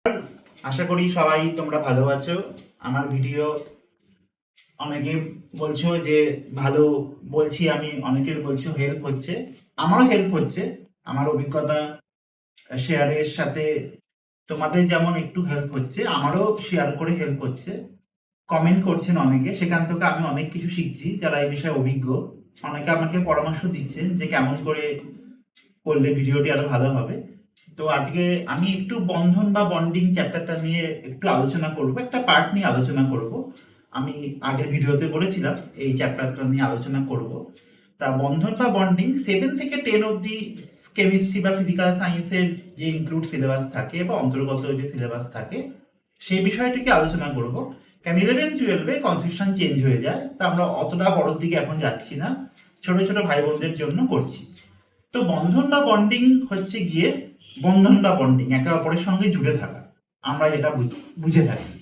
আশা করি সবাই তোমরা ভালো আছো। আমার ভিডিও অনেকে বলছো যে ভালো বলছি আমি, অনেকের বলছো হেল্প হচ্ছে। আমারও হেল্প হচ্ছে। আমার অভিজ্ঞতা শেয়ারের সাথে তোমাদের যেমন একটু হেল্প হচ্ছে, আমারও শেয়ার করে হেল্প হচ্ছে। কমেন্ট করছেন অনেকে, সেখান থেকে আমি অনেক কিছু শিখছি। যারা এই বিষয়ে অভিজ্ঞ অনেকে আমাকে পরামর্শ দিচ্ছেন যে কেমন করে করলে ভিডিওটি আরো ভালো হবে। তো আজকে আমি একটু বন্ধন বা বন্ডিং চ্যাপ্টারটা নিয়ে একটু আলোচনা করব, একটা পার্ট নিয়ে আলোচনা করব। আমি আগের ভিডিওতে বলেছিলাম এই চ্যাপ্টারটা নিয়ে আলোচনা করব। তা বন্ধন বা বন্ডিং 7 থেকে 10 অবধি কেমিস্ট্রি বা ফিজিক্যাল সায়েন্সের যে ইনক্লুড সিলেবাস থাকে বা অন্তর্গত যে সিলেবাস থাকে সেই বিষয়টিকে আলোচনা করব। কারণ 11-12-এ কনসেপশন চেঞ্জ হয়ে যায়, তা আমরা অতটা বড়র দিকে এখন যাচ্ছি না, ছোট ছোট ভাই বোনদের জন্য করছি। তো বন্ধন বা বন্ডিং হচ্ছে গিয়ে বন্ধন বা বন্ডিং একে অপরের সঙ্গে জুড়ে থাকা, আমরা যেটা বুঝে থাকি।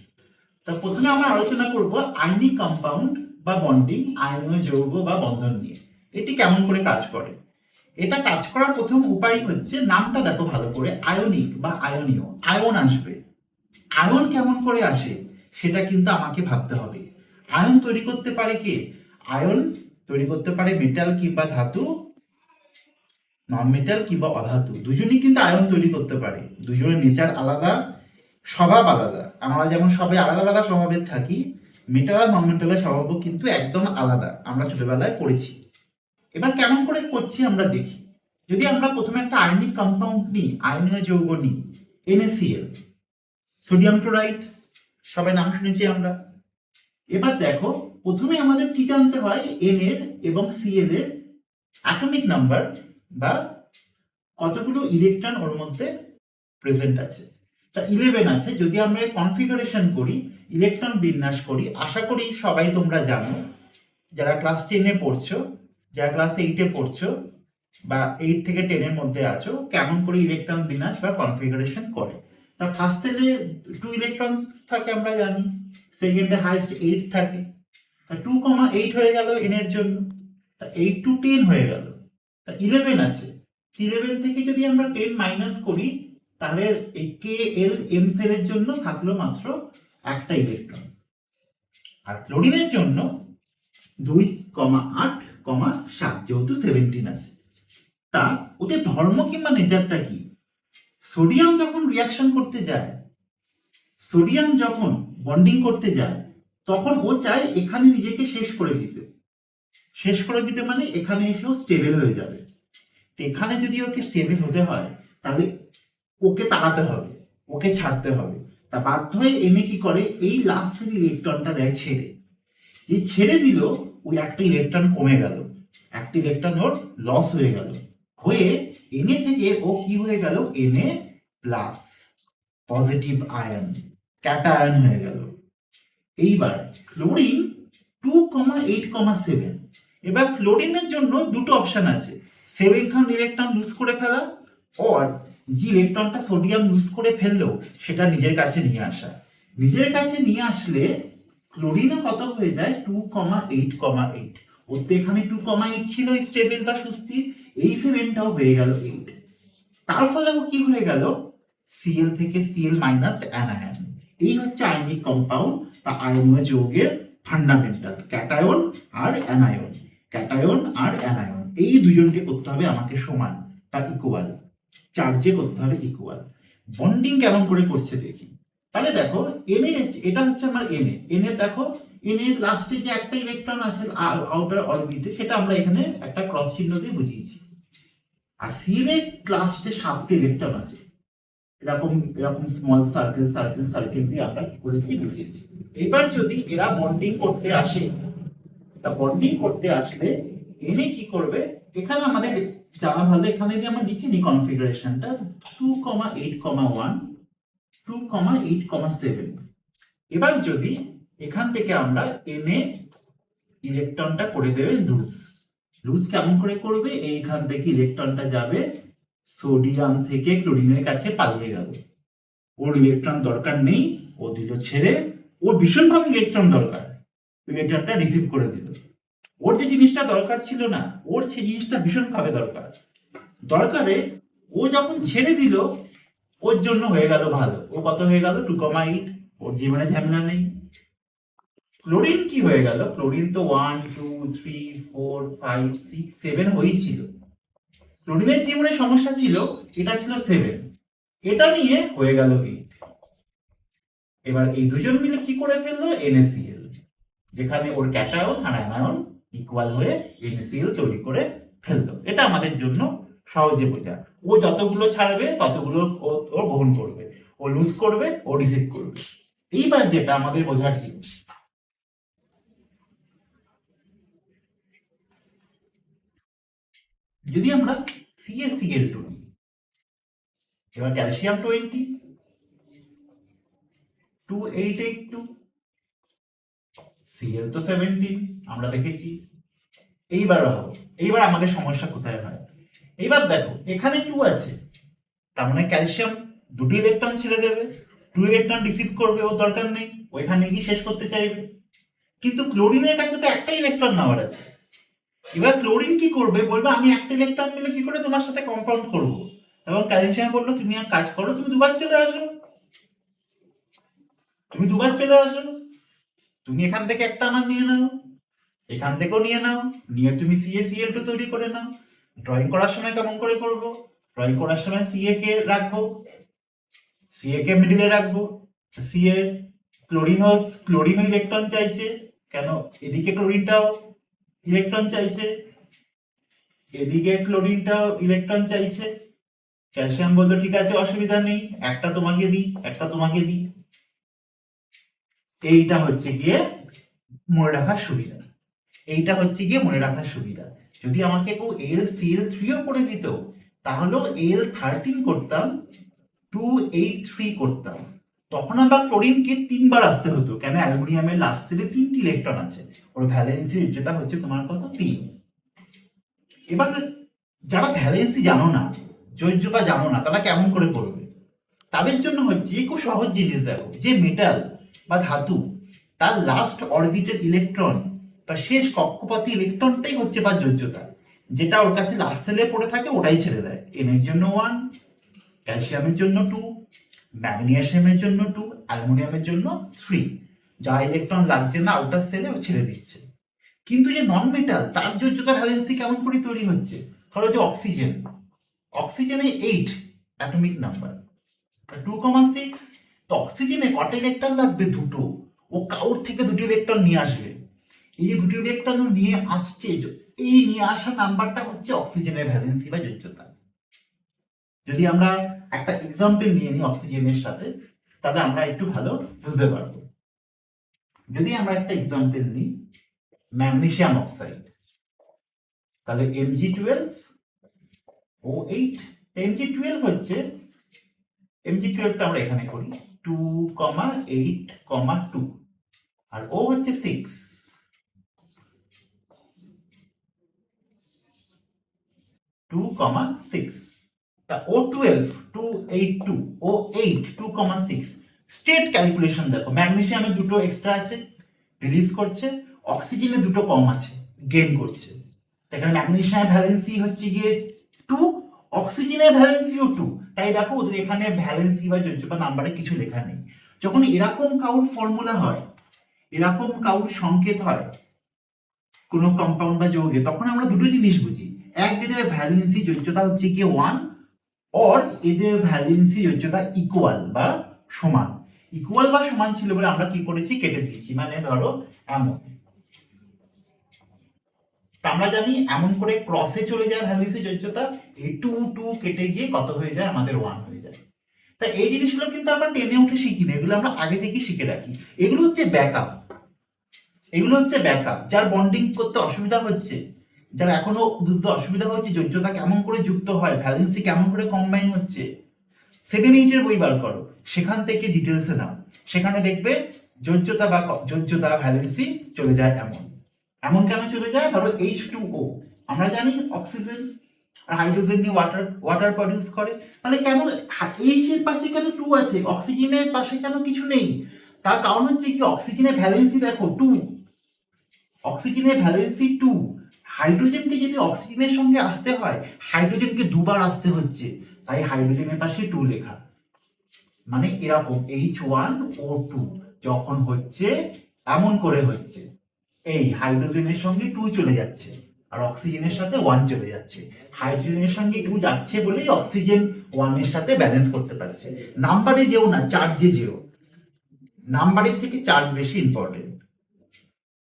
তা প্রথমে আমরা আলোচনা করব আয়নিক কম্পাউন্ড বা বন্ডিং, আয়নীয় যৌগ বা বন্ধন নিয়ে। এটি কেমন করে কাজ করে? এটা কাজ করার প্রথম উপায় হচ্ছে, নামটা দেখো ভালো করে, আয়নিক বা আয়নীয়। আয়ন আসবে। আয়ন কেমন করে আসে সেটা কিন্তু আমাকে ভাবতে হবে। আয়ন তৈরি করতে পারে কে? আয়ন তৈরি করতে পারে মেটাল কিংবা ধাতু, নন মেটাল কিংবা অধাতু, দুজনেই কিন্তু আয়ন তৈরি করতে পারে। দুজনের নেচার আলাদা, স্বভাব আলাদা। আমরা যেমন সবাই আলাদা আলাদা স্বভাবের থাকি, মেটাল আর নন মেটালের স্বভাবও কিন্তু একদম আলাদা, আমরা ছোটবেলায় পড়েছি। এবার কেমন করে করছি আমরা দেখি। যদি আমরা প্রথমে একটা আয়নিক কম্পাউন্ড নিই, আয়নীয় যৌগ নিই, NaCl, সোডিয়াম ক্লোরাইড, সবাই নাম শুনেছি আমরা। এবার দেখো, প্রথমে আমাদের কি জানতে হয়, N এর এবং Cl এর অ্যাটমিক নাম্বার বা কতগুলো ইলেকট্রন ওর মধ্যে প্রেজেন্ট আছে। তা 11 আছে। যদি আমরা কনফিগারেশন করি, ইলেকট্রন বিন্যাস করি, আশা করি সবাই তোমরা জানো, যারা ক্লাস 10-এ পড়ছো, যারা ক্লাস 8-এ পড়ছো বা 8 থেকে 10 এর মধ্যে আছো, কেমন করে ইলেকট্রন বিন্যাস বা কনফিগারেশন করে। তা ফার্স্ট এ 2 ইলেকট্রন থাকে আমরা জানি, সেকেন্ডে হাইস্ট 8 থাকে। তা 2,8 হয়ে গেল এন এর জন্য। তা 8 টু 10 হয়ে গেল। তা 11 আছে। 11 থেকে যদি আমরা 10 মাইনাস করি, তাহলে এই কে এল এম সেলের জন্য থাকলো মাত্র একটা ইলেকট্রন। আর ক্লোরিনের জন্য 2,8,7, যেহেতু 17 আছে। তা ওদের ধর্ম কিংবা নেচারটা কি? সোডিয়াম যখন রিয়াকশন করতে যায়, সোডিয়াম যখন বন্ডিং করতে যায়, তখন ও চায় এখানে নিজেকে শেষ করে দিতে। শেষ করে দিতে মানে এখানে এসেও স্টেবল হয়ে যাবে। এখানে যদি ওকে স্টেবল হতে হয়, তাহলে ওকে তাড়াতে হবে, ওকে ছাড়তে হবে। তা বাধ্য হয়ে এনে কি করে, এই লাস্টের ইলেকট্রনটা দেয় ছেড়ে। যে ছেড়ে দিল, ওই একটা ইলেকট্রন কমে গেল, একটা ইলেকট্রন ওর লস হয়ে গেল, হয়ে এনে থেকে ও কি হয়ে গেল, এনে প্লাস, পজিটিভ আয়ন, ক্যাটায়ন হয়ে গেল। এইবার ক্লোরিন 2,8,7। এবার ক্লোরিনের জন্য দুটো অপশন আছে, 7 খান ইলেকট্রন লুজ করে ফেলা, অর যে ইলেকট্রনটা সোডিয়াম লুজ করে ফেললো সেটা নিজের কাছে নিয়ে আসা। নিজের কাছে নিয়ে আসলে ক্লোরিনও কত হয়ে যায়, 2,8,8। ওর তো এখানে 2,8 ছিল স্টেবল বা সুস্থির, এই 7টাও হয়ে গেল 8। তার ফলে ও কি হয়ে গেল, Cl থেকে Cl মাইনাস অ্যানায়ন। এই হচ্ছে আয়নিক কম্পাউন্ড বা আয়নীয় যৌগের ফান্ডামেন্টাল, ক্যাটায়ন আর অ্যানায়ন। ক্যাটায়ন আর অ্যানায়ন এই দুজনকে করতে হবে আমাকে সমান বা ইকুয়াল, চার্জে করতে হবে ইকুয়াল। বন্ডিং কেমন করে করছে দেখি। তাহলে দেখো, এনে এটা হচ্ছে আমার এনে, এনে দেখো, এনে লাস্টে যে একটা ইলেকট্রন আছে আউটার অরবিটে, সেটা আমরা এখানে একটা ক্রস চিহ্ন দিয়ে বুঝিয়েছি। আর সিএল এর লাস্টে 7টা ইলেকট্রন আছে, এরকম এরকম স্মল সার্কেল সার্কেল সার্কেল দিয়ে আমরা কি করেছি, বুঝিয়েছি। এবার যদি এরা বন্ডিং করতে আসে, তা বন্ডিং করতে আসলে এনে কি করবে, এখানে আমাদের জানা ভালো, এখানে যদি আমরা লিখে নিই কনফিগারেশনটা, 2,8,1, 2,8,7। এবার যদি এখান থেকে আমরা এনে ইলেকট্রনটা করে দেবে লুজ। লুজ কেমন করে করবে, এইখান থেকে ইলেকট্রনটা যাবে সোডিয়াম থেকে ক্লোরিনের কাছে পালিয়ে গেল, ওর ইলেকট্রন দরকার নেই, ও দিল ছেড়ে। ওর ভীষণভাবে ইলেকট্রন দরকার, ইলেকট্রনটা রিসিভ করে দিল। ওর যে জিনিসটা দরকার ছিল না, ওর সেই জিনিসটা ভীষণভাবে দরকার। দরকারে ও যখন ছেড়ে দিল, ওর জন্য হয়ে গেল ভালো, ও কত হয়ে গেল 2,8, ওর জীবনে ঝামেলা নেই। ক্লোরিন কি হয়ে গেল, ক্লোরিন তো 1 2 3 4 5 6 7 হয়েছিল, ক্লোরিনের জীবনে সমস্যা ছিল, এটা ছিল 7, এটা নিয়ে হয়ে গেল 8। এবার এই দুজন মিলে কি করে ফেললো, NaCl, যেখানে ওর ক্যাটায়ন আর অ্যানায়ন ইকুয়াল হয়ে NaCl তৈরি করে ফেললো। এটা আমাদের জন্য সহজে বোঝা। ও যতগুলো ছাড়বে ততগুলো ও গ্রহণ করবে, ও লুজ করবে, ও রিসিভ করবে। এইবার যেটা আমাদের বোঝার জিনিস, যদি আমরা CaCl2 নিই, এবার ক্যালসিয়াম 20, 2882, Cl তো 17 আমরা দেখেছি। এইবার ভাবো, এইবার আমাদের সমস্যা কোথায় হয়। এইবার দেখো এখানে 2 আছে, তার মানে ক্যালসিয়াম দুটি ইলেকট্রন ছেড়ে দেবে, 2 ইলেকট্রন রিসিভ করবে, ওর দরকার নেই, ওইখানে গিয়ে শেষ করতে চাইবে। কিন্তু ক্লোরিনের কাছে তো একটা ইলেকট্রন নেওয়ার আছে। এবার ক্লোরিন কি করবে, বলবে আমি একটা ইলেকট্রন নিলে কি করে তোমার সাথে কম্পাউন্ড করব, এবং ক্যালসিয়াম বললো তুমি এক কাজ করো, তুমি দুবার চলে আসো, তুমি দুবার চলে আসো, তুমি এখান থেকে একটা আমার নিয়ে নাও, এখান থেকেও নিয়ে নাও, নিয়ে তুমি CaCl2 তৈরি করে নাও। ড্রয়িং করার সময় কেমন করে করব, ড্রয়িং করার সময় Ca কে রাখবো, Ca কে মিডিলে রাখবো, Ca ক্লোরিনও ইলেকট্রন চাইছে, কেন এদিকে ক্লোরিনটাও ইলেকট্রন চাইছে, এদিকে ক্লোরিনটাও ইলেকট্রন চাইছে। ক্যালসিয়াম বললো ঠিক আছে অসুবিধা নেই, একটা তোমাকে দিই, একটা তোমাকে দিই। এইটা হচ্ছে গিয়ে মনে রাখার সুবিধা, এইটা হচ্ছে গিয়ে মনে রাখার সুবিধা। যদি আমাকে কেউ AlCl3ও করে দিত, তাহলেও Al13 করতাম, 283 করতাম, তখন আবার ক্লোরিনকে 3 বার আসতে হতো, কেন অ্যালুমিনিয়ামের লাস্ট সেলে 3টি ইলেকট্রন আছে, ওর ভ্যালেন্সি যেটা হচ্ছে তোমার কত 3। এবার যারা ভ্যালেন্সি জানো না, যোজ্যতা জানো না, তারা কেমন করে করবে, তাদের জন্য হচ্ছে খুব সহজ জিনিস। দেখো যে মেটাল বা ধাতু, তার লাস্ট অরবিটের ইলেকট্রন বা শেষ কক্ষপথে ইলেকট্রনটাই হচ্ছে তার যোজ্যতা, যেটা ওর কাছে লাস্ট সেলে পড়ে থাকে ওটাই ছেড়ে দেয়। এর জন্য 1, ক্যালসিয়ামের জন্য 2, ম্যাগনেসিয়ামের জন্য 2, অ্যালুমিনিয়ামের জন্য 3, যা ইলেকট্রন লাগছে না আউটার সেলে ও ছেড়ে দিচ্ছে। কিন্তু যে নন মেটাল, তার যোজ্যতা ভ্যালেন্সি কেমন করে তৈরি হচ্ছে, ধরো যে অক্সিজেন, অক্সিজেনে 8 অ্যাটমিক নাম্বার, 2,6, তো অক্সিজেনে কটা ইলেকট্রন লাগবে, দুটো, ও কাউর থেকে দুটো ইলেকট্রন নিয়ে আসবে। এই যে দুটো ইলেকট্রন নিয়ে আসছে, এই নিয়ে আসা নাম্বারটা হচ্ছে অক্সিজেনের ভ্যালেন্সি বা যোজ্যতা। যদি আমরা একটা এক্সাম্পল নিয়ে নিই অক্সিজেনের সাথে, তাহলে আমরা একটু ভালো বুঝতে পারবো। যদি আমরা একটা এক্সাম্পল নিই ম্যাগনেসিয়াম অক্সাইড, তাহলে Mg12O8, Mg12 হচ্ছে, Mg12টা আমরা এখানে করি 2,8,2, আর ও হচ্ছে 6, 2,6, তা O12 282, O8 2,6। স্টেট ক্যালকুলেশন দেখো, ম্যাগনেসিয়ামে দুটো এক্সট্রা আছে, রিলিজ করছে, অক্সিজেনে দুটো কম আছে, গেইন করছে। এখানে ম্যাগনেসিয়ামের ভ্যালেন্সি হচ্ছে গিয়ে 2, অক্সিজেনের ভ্যালেন্সিও 2, তাই দেখো ওদের এখানে ভ্যালেন্সি বা যোজ্যতা নাম্বারে কিছু লেখা নেই। যখন এরকম কাউর ফর্মুলা হয়, এরকম কাউর সংকেত হয় কোনো কম্পাউন্ড বা যৌগে, তখন আমরা দুটো জিনিস বুঝি, এক এদের ভ্যালেন্সি যোজ্যতা হচ্ছে গিয়ে 1, অর এদের ভ্যালেন্সি যোজ্যতা ইকুয়াল বা সমান। ইকুয়াল বা সমান ছিল বলে আমরা কি করেছি, কেটে দিয়েছি, মানে ধরো এমন, আমরা জানি এমন করে ক্রসে চলে যায় ভ্যালেন্সি যোজ্যতা, এই 2 2 কেটে গিয়ে কত হয়ে যায়, আমাদের 1 হয়ে যায়। তা এই জিনিসগুলো কিন্তু আমরা টেনে উঠে শিখি না, এগুলো আমরা আগে থেকে শিখে রাখি। এগুলো হচ্ছে ব্যাকআপ, এগুলো হচ্ছে ব্যাকআপ। যার বন্ডিং করতে অসুবিধা হচ্ছে, যার এখনো বুঝতে অসুবিধা হচ্ছে যোজ্যতা কেমন করে যুক্ত হয়, ভ্যালেন্সি কেমন করে কম্বাইন হচ্ছে, 7-8 বই বার করো, সেখান থেকে ডিটেলসে নাও, সেখানে দেখবে যোজ্যতা বা যোজ্যতা ভ্যালেন্সি চলে যায় এমন। এমন কেন চলে যায়, ধরো H2O, আমরা জানি অক্সিজেন আর হাইড্রোজেন নিয়ে ওয়াটার প্রডিউস করে, তাহলে কেমন H এর পাশে কেন 2 আছে, অক্সিজেনের পাশে কেন কিছু নেই, তার কারণ হচ্ছে কি, অক্সিজেনের ভ্যালেন্সি দেখো 2, অক্সিজেনের ভ্যালেন্সি 2, হাইড্রোজেনকে যদি অক্সিজেনের সঙ্গে আসতে হয়, হাইড্রোজেনকে দুবার আসতে হচ্ছে, তাই হাইড্রোজেনের পাশে 2 লেখা। মানে এরকম H1O2 যখন হচ্ছে এমন করে হচ্ছে, এই হাইড্রোজেনের সঙ্গে 2 চলে যাচ্ছে আর অক্সিজেনের সাথে 1 চলে যাচ্ছে। হাইড্রোজেনের সঙ্গে 2 যাচ্ছে বলেই অক্সিজেন 1 এর সাথে ব্যালেন্স করতে পারছে। নাম্বারে যেও না, চার্জে যেও। নাম্বারের থেকে চার্জ বেশি ইম্পর্টেন্ট।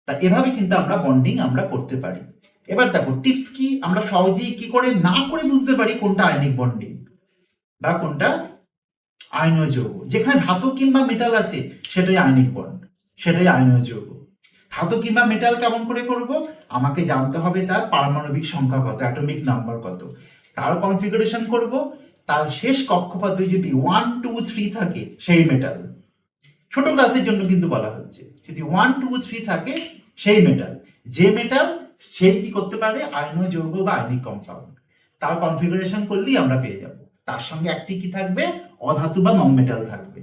তা এভাবে কিন্তু আমরা বন্ডিং আমরা করতে পারি। এবার দেখো টিপস কি, আমরা সহজেই কি করে না করে বুঝতে পারি কোনটা আয়নিক বন্ডিং বা কোনটা আয়নীয় যৌগ। যেখানে ধাতু কিংবা মেটাল আছে সেটাই আয়নিক বন্ড, সেটাই আয়নীয় যৌগ। ধাতু কিংবা মেটাল কেমন করে করব, আমাকে জানতে হবে তার পারমাণবিক সংখ্যা কত, অ্যাটমিক নাম্বার কত, তার কনফিগারেশন করব। তার শেষ কক্ষপথে যদি 1 2 3 থাকে সেই মেটাল, ছোট ক্লাসের জন্য কিন্তু বলা হচ্ছে, যদি 1 2 3 থাকে সেই মেটাল, যে মেটাল সেই কি করতে পারে আয়নীয় যৌগ বা আয়নিক কম্পাউন্ড। তার কনফিগারেশন করলেই আমরা পেয়ে যাব। তার সঙ্গে একটি কি থাকবে, অধাতু বা নন মেটাল থাকবে।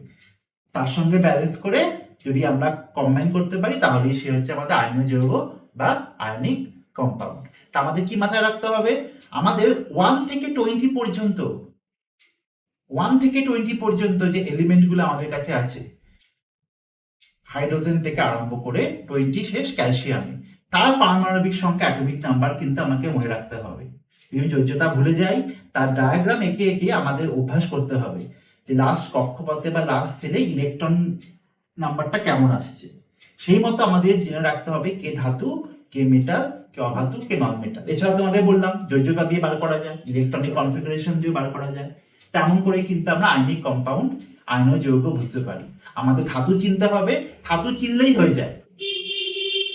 তার সঙ্গে ব্যালেন্স করে যদি আমরা কম্বাইন করতে পারি তাহলেই সে হচ্ছে আমাদের আয়নীয় যৌগ বা আয়নিক কম্পাউন্ড। তা আমাদের কি মাথায় রাখতে হবে, আমাদের 1 থেকে 20 পর্যন্ত, 1 থেকে 20 পর্যন্ত যে এলিমেন্টগুলো আমাদের কাছে আছে, হাইড্রোজেন থেকে আরম্ভ করে 20 শেষ ক্যালসিয়ামে, তার পারমাণবিক সংখ্যা অ্যাটমিক নাম্বার কিন্তু আমাকে মনে রাখতে হবে। যদি যোজ্যতা ভুলে যাই, তার ডায়াগ্রাম এঁকে এঁকে আমাদের অভ্যাস করতে হবে যে লাস্ট কক্ষপথে বা লাস্ট সেলে ইলেকট্রন নাম্বারটা কেমন আসছে। সেই মতো আমাদের জেনে রাখতে হবে কে ধাতু, কে মেটাল, কে অধাতু, কে নন মেটাল। এছাড়া তোমাদের বললাম যোজ্যতা দিয়ে বার করা যায়, ইলেকট্রনিক কনফিগারেশন দিয়ে বার করা যায়। তেমন করে কিন্তু আমরা আয়নিক কম্পাউন্ড, আয়নীয় যৌগ বুঝতে পারি। আমাদের ধাতু চিনতে হবে, ধাতু চিনলেই হয়ে যায়,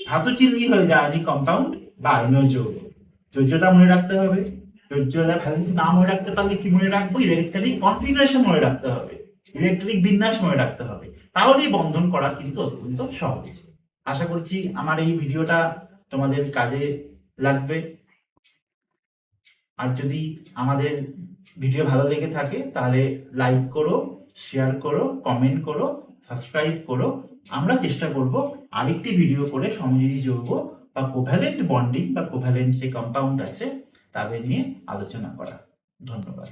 ধাতু চিনলেই হয়ে যায় আয়নিক কম্পাউন্ড বা আয়নীয় যৌগ। যোজ্যতা মনে রাখতে হবে, যোজ্যতা ভ্যালেন্স না মনে রাখতে পারলে কি মনে রাখবো, ইলেকট্রনিক কনফিগারেশন মনে রাখতে হবে, ইলেকট্রিক বিন্যাস মনে রাখতে হবে। তাহলেই বন্ধন করা কিন্তু অত্যন্ত সহজ। আশা করছি আমার এই ভিডিওটা তোমাদের কাজে লাগবে। আর যদি আমাদের ভিডিও ভালো লেগে থাকে তাহলে লাইক করো, শেয়ার করো, কমেন্ট করো, সাবস্ক্রাইব করো। আমরা চেষ্টা করব আরেকটি ভিডিও করে সমযোজী যৌগ বা কোভ্যালেন্ট বন্ডিং বা কোভ্যালেন্ট যে কম্পাউন্ড আছে তাদের নিয়ে আলোচনা করা। ধন্যবাদ।